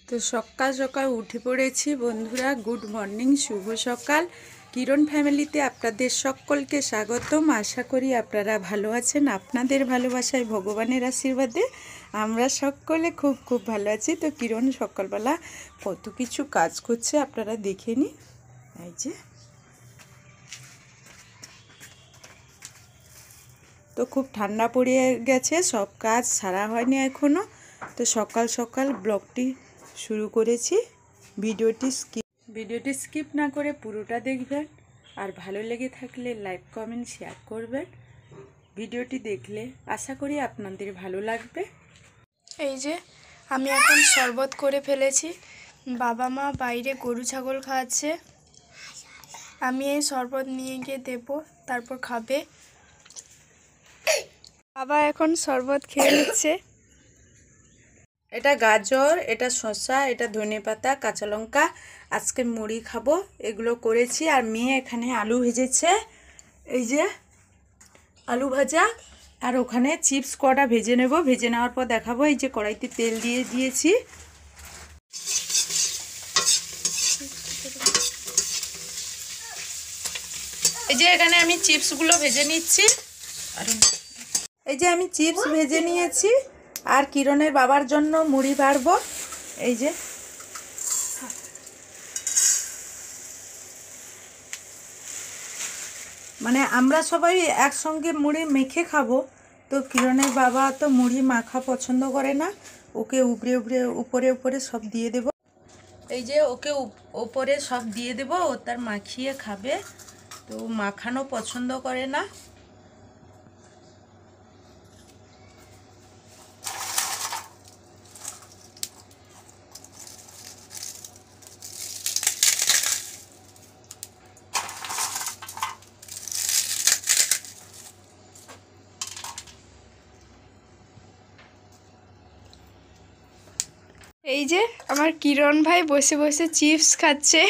তো সকাল সকাল উঠে পড়েছি বন্ধুরা। গুড মর্নিং, শুভ সকাল। কিরণ ফ্যামিলিতে আপনাদের সকলকে স্বাগতম। আশা করি আপনারা ভালো আছেন। আপনাদের ভালোবাসায়, ভগবানের আশীর্বাদে আমরা সকলে খুব খুব ভালো আছি। তো কিরণ সকালবেলা কত কিছু কাজ করছে আপনারা দেখে নিন। এই যে, তো খুব ঠান্ডা পড়ে গেছে, সব কাজ সারা হয়নি এখনও। তো সকাল সকাল ব্লগটি শুরু করেছি। ভিডিওটি স্কিপ না করে পুরোটা দেখবেন, আর ভালো লেগে থাকলে লাইক কমেন্ট শেয়ার করবেন। ভিডিওটি দেখলে আশা করি আপনাদের ভালো লাগবে। এই যে আমি এখন শরবত করে ফেলেছি। বাবা মা বাইরে গরু ছাগল খাওয়াচ্ছে, আমি এই শরবত নিয়ে গিয়ে দেবো, তারপর খাবে। বাবা এখন শরবত খেয়ে নিচ্ছে। এটা গাজর, এটা শসা, এটা ধনেপাতা, কাঁচা লঙ্কা। আজকে মুড়ি খাবো, এগুলো করেছি। আর মেয়ে এখানে আলু ভেজেছে, এই যে আলু ভাজা। আর ওখানে চিপস কটা ভেজে নেব, ভেজে নেওয়ার পর দেখাবো। এই যে কড়াইতে তেল দিয়ে দিয়েছি। এই যে এখানে আমি চিপসগুলো ভেজে নিচ্ছি। এই যে আমি চিপস ভেজে নিয়েছি, আর কিরণের বাবার জন্য মুড়ি বাড়বো। এই যে মানে আমরা সবাই একসঙ্গে মুড়ি মেখে খাবো। তো কিরণের বাবা তো মুড়ি মাখা পছন্দ করে না, ওকে উপরে উপরে সব দিয়ে দেব। এই যে ওকে উপরে সব দিয়ে দেব, ও তার মাখিয়ে খাবে। তো মাখানো পছন্দ করে না। এই যে আমার কিরণ ভাই বসে বসে চিপস খাচ্ছে।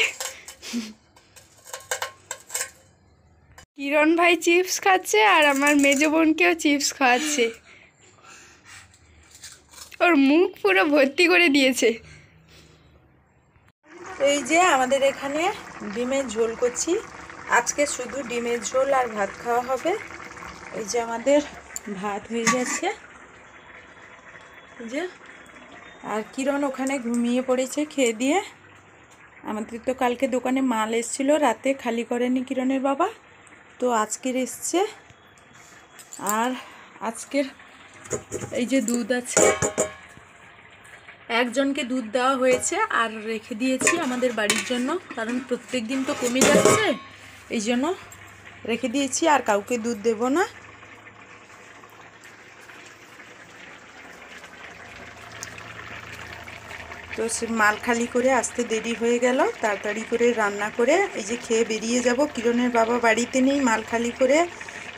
কিরণ ভাই চিপস খাচ্ছে, আর আমার মেজো বোনকেও চিপস খাওয়াচ্ছে। ওর মুখ পুরো ভর্তি করে দিয়েছে। এই যে আমাদের এখানে ডিমের ঝোল করছি। আজকে শুধু ডিমের ঝোল আর ভাত খাওয়া হবে। এই যে আমাদের ভাত হয়ে গেছে। এই যে, আর কিরণ ওখানে ঘুমিয়ে পড়েছে খেয়ে দিয়ে। আমাদের তো কালকে দোকানে মাল এসেছিল, রাতে খালি করেনি কিরণের বাবা, তো আজকের এসছে। আর আজকের এই যে দুধ আছে, একজনকে দুধ দেওয়া হয়েছে আর রেখে দিয়েছি আমাদের বাড়ির জন্য, কারণ প্রত্যেক দিন তো কমে যাচ্ছে, এই জন্য রেখে দিয়েছি। আর কাউকে দুধ দেব না। তো সে মাল খালি করে আসতে দেরি হয়ে গেল, তাড়াতাড়ি করে রান্না করে এই যে খেয়ে বেরিয়ে যাব। কিরণের বাবা বাড়িতে নেই, মাল খালি করে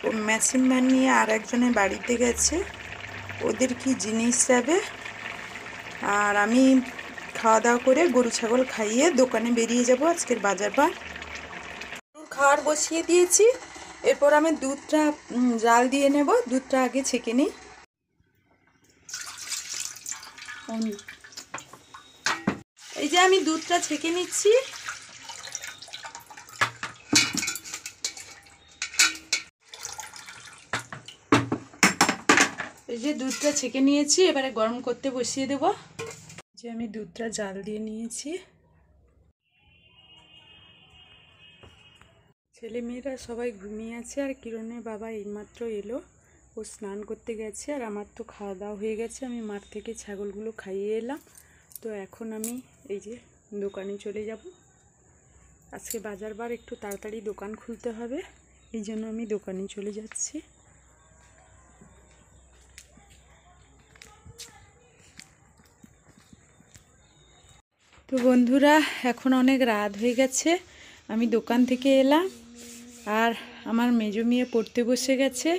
ও মেশিন ম্যান নিয়ে আর একজনের বাড়িতে গেছে, ওদের কি জিনিস যাবে। আর আমি খাওয়া দাওয়া করে গরু ছাগল খাইয়ে দোকানে বেরিয়ে যাব আজকের বাজার বার। খাওয়ার বসিয়ে দিয়েছি, এরপর আমি দুধটা জাল দিয়ে নেব। দুধটা আগে ছেঁকে নিই। এই যে আমি দুধটা ছেঁকে নিচ্ছি। এই যে দুধটা ছেঁকে নিয়েছি, এবারে গরম করতে বসিয়ে দেব। যে আমি দুধটা জাল দিয়ে নিয়েছি। ছেলেমেয়েরা সবাই ঘুমিয়ে আছে, আর কিরণের বাবা এইমাত্র এলো, ও স্নান করতে গেছে। আর আমার তো খাওয়া দাওয়া হয়ে গেছে, আমি মাঠ থেকে ছাগলগুলো খাইয়ে এলাম। তো এখন আমি এই যে দোকানে চলে যাব। আজকে বাজার বার, একটু তাড়াতাড়ি দোকান খুলতে হবে, এই জন্য আমি দোকানে চলে যাচ্ছি। তো বন্ধুরা, এখন অনেক রাত হয়ে গেছে, আমি দোকান থেকে এলাম। আর আমার মেজো মেয়ে পড়তে বসে গেছে,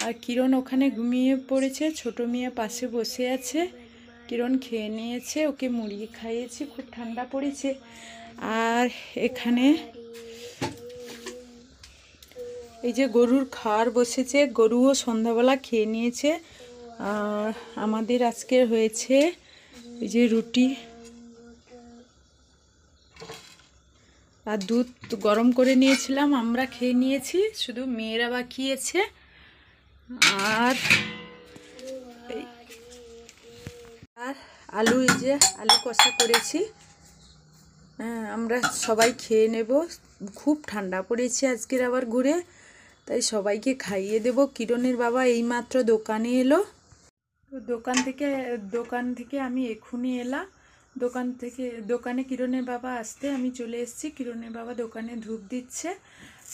আর কিরণ ওখানে ঘুমিয়ে পড়েছে, ছোট মেয়ে পাশে বসে আছে। কিরণ খেয়ে নিয়েছে, ওকে মুড়ি খাইয়েছি, খুব ঠান্ডা পড়েছে। আর এখানে এই যে গরুর খাওয়ার বসেছে, গরুও সন্ধ্যাবেলা খেয়ে নিয়েছে। আর আমাদের আজকে হয়েছে এই যে রুটি, আর দুধ গরম করে নিয়েছিলাম, আমরা খেয়ে নিয়েছি, শুধু মেয়েরা বাকি আছে। আর আর আলু, এই যে আলু কষা করেছি। হ্যাঁ, আমরা সবাই খেয়ে নেব। খুব ঠান্ডা পড়েছে আজকের আবার ঘুরে, তাই সবাইকে খাইয়ে দেব। কিরণের বাবা এইমাত্র দোকানে এলো, তো দোকান থেকে আমি এক্ষুনি এলাম। দোকানে কিরণের বাবা আসতে আমি চলে এসেছি। কিরণের বাবা দোকানে ধূপ দিচ্ছে।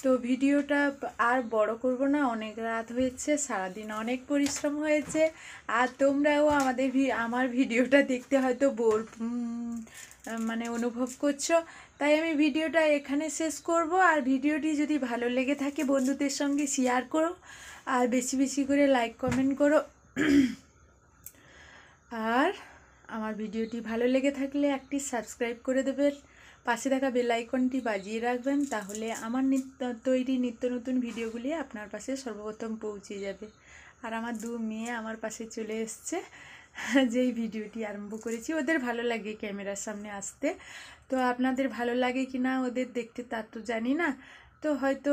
তো ভিডিওটা আর বড় করব না, অনেক রাত হয়েছে, সারাদিন অনেক পরিশ্রম হয়েছে। আর তোমরাও আমার ভিডিওটা দেখতে হয়তো মানে অনুভব করছো, তাই আমি ভিডিওটা এখানে শেষ করব। আর ভিডিওটি যদি ভালো লেগে থাকে বন্ধুদের সঙ্গে শেয়ার করো, আর বেশি বেশি করে লাইক কমেন্ট করো। আর আমার ভিডিওটি ভালো লেগে থাকলে একটি সাবস্ক্রাইব করে দেবেন, পাশে থাকা বেল আইকনটি বাজিয়ে রাখবেন, তাহলে আমার তৈরি নিত্য নতুন ভিডিওগুলি আপনার পাশে সর্বপ্রথম পৌঁছে যাবে। আর আমার দু মেয়ে আমার পাশে চলে এসছে, যেই ভিডিওটি আরম্ভ করেছি। ওদের ভালো লাগে ক্যামেরার সামনে আসতে, তো আপনাদের ভালো লাগে কি না ওদের দেখতে তা তো জানি না। তো হয়তো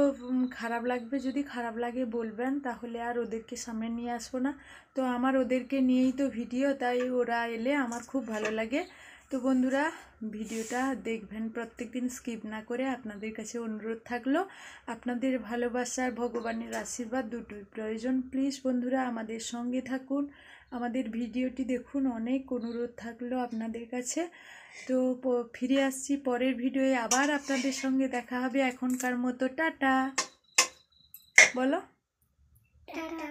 খারাপ লাগবে, যদি খারাপ লাগে বলবেন, তাহলে আর ওদেরকে সামনে নিয়ে আসবো না। তো আমার ওদেরকে নিয়েই তো ভিডিও, তাই ওরা এলে আমার খুব ভালো লাগে। তো বন্ধুরা, ভিডিওটা দেখবেন প্রত্যেক দিন স্কিপ না করে। আপনাদের কাছে অনুরোধ থাকলো, আপনাদের ভালোবাসার ভগবানের আশীর্বাদ দুটোই প্রয়োজন। প্লিজ বন্ধুরা আমাদের সঙ্গে থাকুন, আমাদের ভিডিওটি দেখুন, অনেক অনুরোধ থাকলো আপনাদের কাছে। তো ফিরে আসছি পরের ভিডিওয়ে, আবার আপনাদের সঙ্গে দেখা হবে। এখনকার মতো টাটা বলো। টাটা।